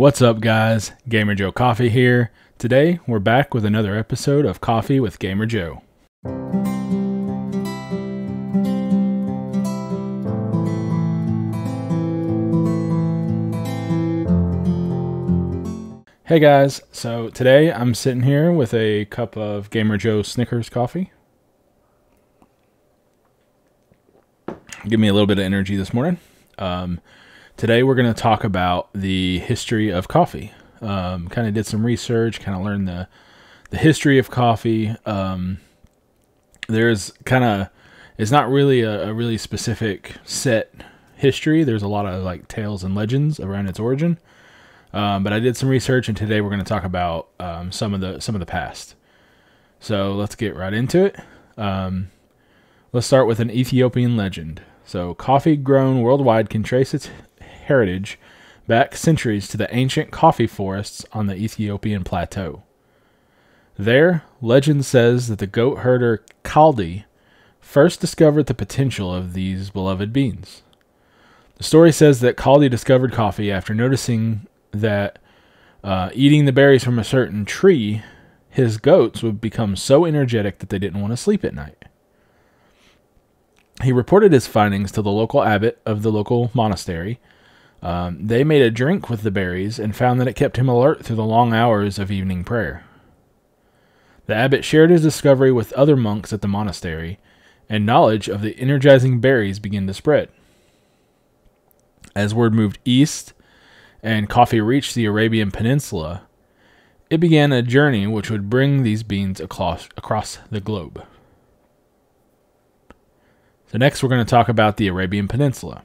What's up, guys? Gamer Joe Coffee here. Today, we're back with another episode of Coffee with Gamer Joe. Hey guys, so today I'm sitting here with a cup of Gamer Joe Snickers coffee. Give me a little bit of energy this morning. Today we're going to talk about the history of coffee. Kind of did some research, kind of learned the history of coffee. It's not really a really specific set history. There's a lot of like tales and legends around its origin. But I did some research, and today we're going to talk about some of the past. So let's get right into it. Let's start with an Ethiopian legend. So coffee grown worldwide can trace its heritage back centuries to the ancient coffee forests on the Ethiopian plateau. There, legend says that the goat herder Kaldi first discovered the potential of these beloved beans. The story says that Kaldi discovered coffee after noticing that eating the berries from a certain tree, his goats would become so energetic that they didn't want to sleep at night. He reported his findings to the local abbot of the local monastery. They made a drink with the berries and found that it kept him alert through the long hours of evening prayer. The abbot shared his discovery with other monks at the monastery, and knowledge of the energizing berries began to spread. As word moved east and coffee reached the Arabian Peninsula, it began a journey which would bring these beans across the globe. So next we're going to talk about the Arabian Peninsula.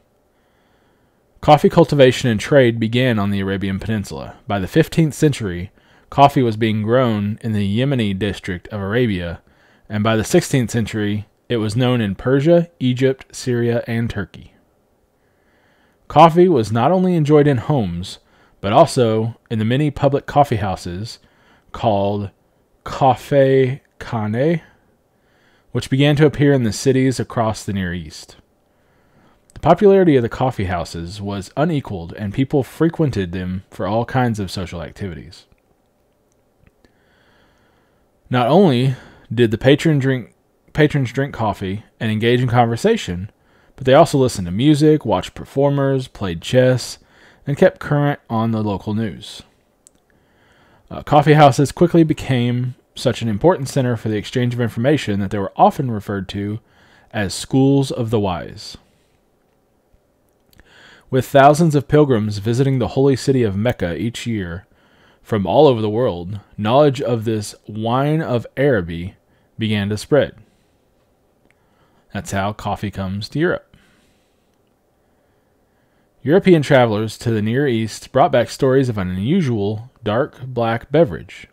Coffee cultivation and trade began on the Arabian Peninsula. By the 15th century, coffee was being grown in the Yemeni district of Arabia, and by the 16th century, it was known in Persia, Egypt, Syria, and Turkey. Coffee was not only enjoyed in homes, but also in the many public coffee houses called cafe khane, which began to appear in the cities across the Near East. The popularity of the coffee houses was unequaled, and people frequented them for all kinds of social activities. Not only did the patrons drink coffee and engage in conversation, but they also listened to music, watched performers, played chess, and kept current on the local news. Coffee houses quickly became such an important center for the exchange of information that they were often referred to as schools of the wise. With thousands of pilgrims visiting the holy city of Mecca each year from all over the world, knowledge of this wine of Araby began to spread. That's how coffee comes to Europe. European travelers to the Near East brought back stories of an unusual dark black beverage.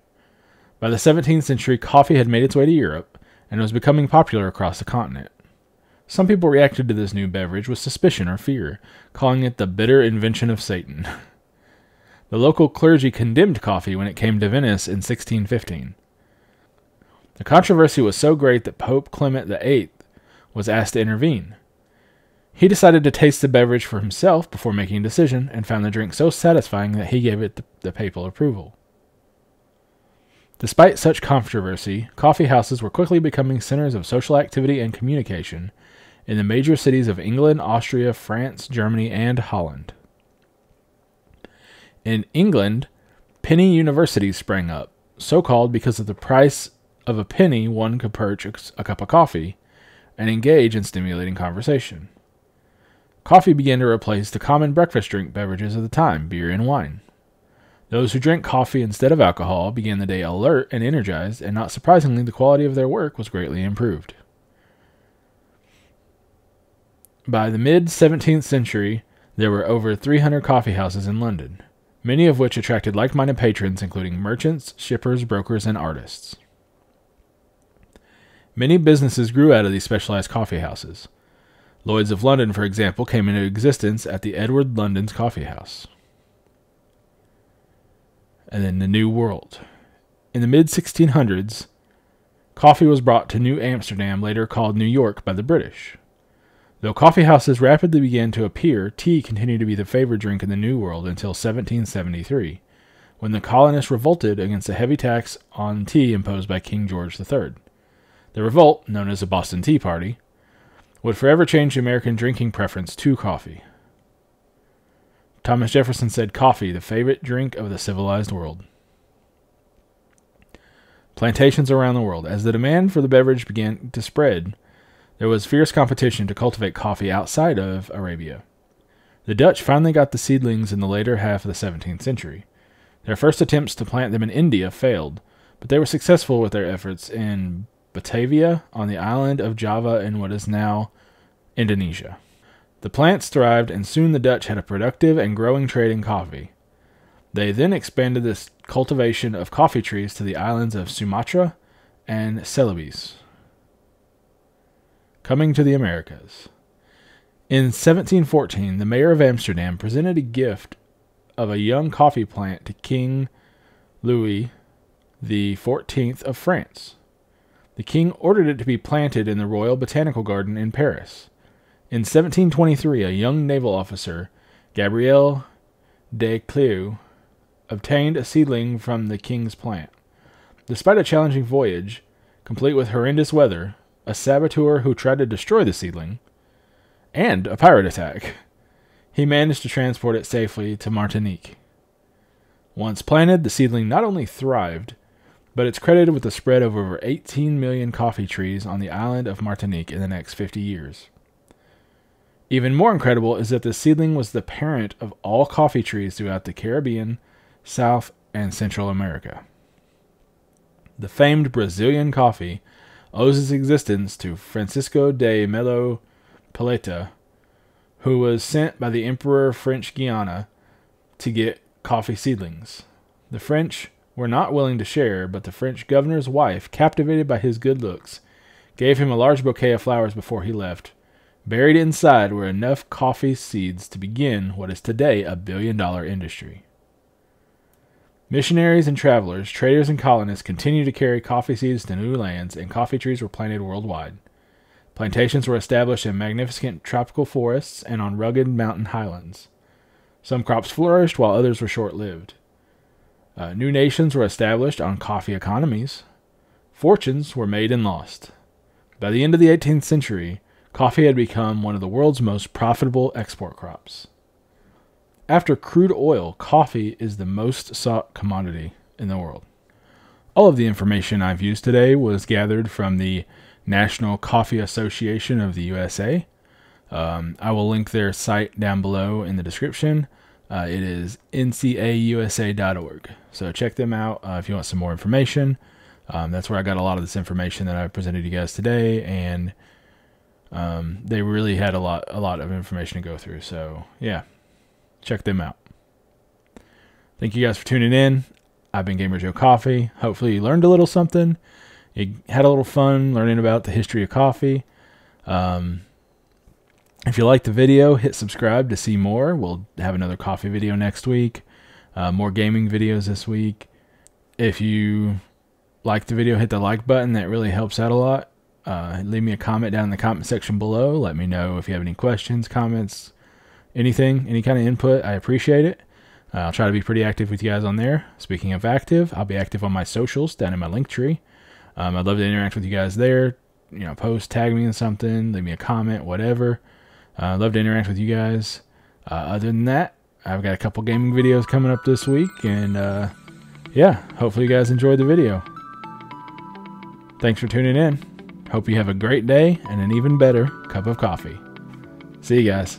By the 17th century, coffee had made its way to Europe and was becoming popular across the continent. Some people reacted to this new beverage with suspicion or fear, calling it the bitter invention of Satan. The local clergy condemned coffee when it came to Venice in 1615. The controversy was so great that Pope Clement VIII was asked to intervene. He decided to taste the beverage for himself before making a decision, and found the drink so satisfying that he gave it the papal approval. Despite such controversy, coffee houses were quickly becoming centers of social activity and communication in the major cities of England, Austria, France, Germany, and Holland. In England, penny universities sprang up, so called because of the price of a penny one could purchase a cup of coffee and engage in stimulating conversation. Coffee began to replace the common breakfast drink beverages of the time, beer and wine. Those who drank coffee instead of alcohol began the day alert and energized, and not surprisingly, the quality of their work was greatly improved. By the mid-17th century, there were over 300 coffee houses in London, many of which attracted like-minded patrons, including merchants, shippers, brokers, and artists. Many businesses grew out of these specialized coffee houses. Lloyd's of London, for example, came into existence at the Edward London's Coffee House. And then the New World. In the mid-1600s, coffee was brought to New Amsterdam, later called New York, by the British. Though coffee houses rapidly began to appear, tea continued to be the favored drink in the New World until 1773, when the colonists revolted against a heavy tax on tea imposed by King George III. The revolt, known as the Boston Tea Party, would forever change the American drinking preference to coffee. Thomas Jefferson said coffee, the favorite drink of the civilized world. Plantations around the world. As the demand for the beverage began to spread, there was fierce competition to cultivate coffee outside of Arabia. The Dutch finally got the seedlings in the later half of the 17th century. Their first attempts to plant them in India failed, but they were successful with their efforts in Batavia, on the island of Java in what is now Indonesia. The plants thrived, and soon the Dutch had a productive and growing trade in coffee. They then expanded this cultivation of coffee trees to the islands of Sumatra and Celebes. Coming to the Americas. In 1714, the mayor of Amsterdam presented a gift of a young coffee plant to King Louis XIV of France. The king ordered it to be planted in the Royal Botanical Garden in Paris. In 1723, a young naval officer, Gabriel de Clèves, obtained a seedling from the king's plant. Despite a challenging voyage, complete with horrendous weather, a saboteur who tried to destroy the seedling, and a pirate attack, he managed to transport it safely to Martinique. Once planted, the seedling not only thrived, but it's credited with the spread of over 18 million coffee trees on the island of Martinique in the next 50 years. Even more incredible is that the seedling was the parent of all coffee trees throughout the Caribbean, South, and Central America. The famed Brazilian coffee owes its existence to Francisco de Melo Paleta, who was sent by the Emperor of French Guiana to get coffee seedlings. The French were not willing to share, but the French governor's wife, captivated by his good looks, gave him a large bouquet of flowers before he left. Buried inside were enough coffee seeds to begin what is today a billion-dollar industry. Missionaries and travelers, traders and colonists continued to carry coffee seeds to new lands, and coffee trees were planted worldwide. Plantations were established in magnificent tropical forests and on rugged mountain highlands. Some crops flourished, while others were short-lived. New nations were established on coffee economies. Fortunes were made and lost. By the end of the 18th century, coffee had become one of the world's most profitable export crops. After crude oil, coffee is the most sought commodity in the world. All of the information I've used today was gathered from the National Coffee Association of the USA. I will link their site down below in the description. It is ncausa.org. So check them out if you want some more information. That's where I got a lot of this information that I presented you guys today, and they really had a lot of information to go through. So yeah, check them out. Thank you guys for tuning in. I've been Gamer Joe Coffee. Hopefully you learned a little something. You had a little fun learning about the history of coffee. If you liked the video, hit subscribe to see more. We'll have another coffee video next week. More gaming videos this week. If you liked the video, hit the like button. That really helps out a lot. Leave me a comment down in the comment section below. Let me know if you have any questions, comments, anything, any kind of input. I appreciate it. I'll try to be pretty active with you guys on there. Speaking of active, I'll be active on my socials down in my link tree. I'd love to interact with you guys there. You know, post, tag me in something, leave me a comment, whatever. I'd love to interact with you guys. Other than that, I've got a couple gaming videos coming up this week, and yeah, hopefully you guys enjoyed the video. Thanks for tuning in. Hope you have a great day and an even better cup of coffee. See you guys.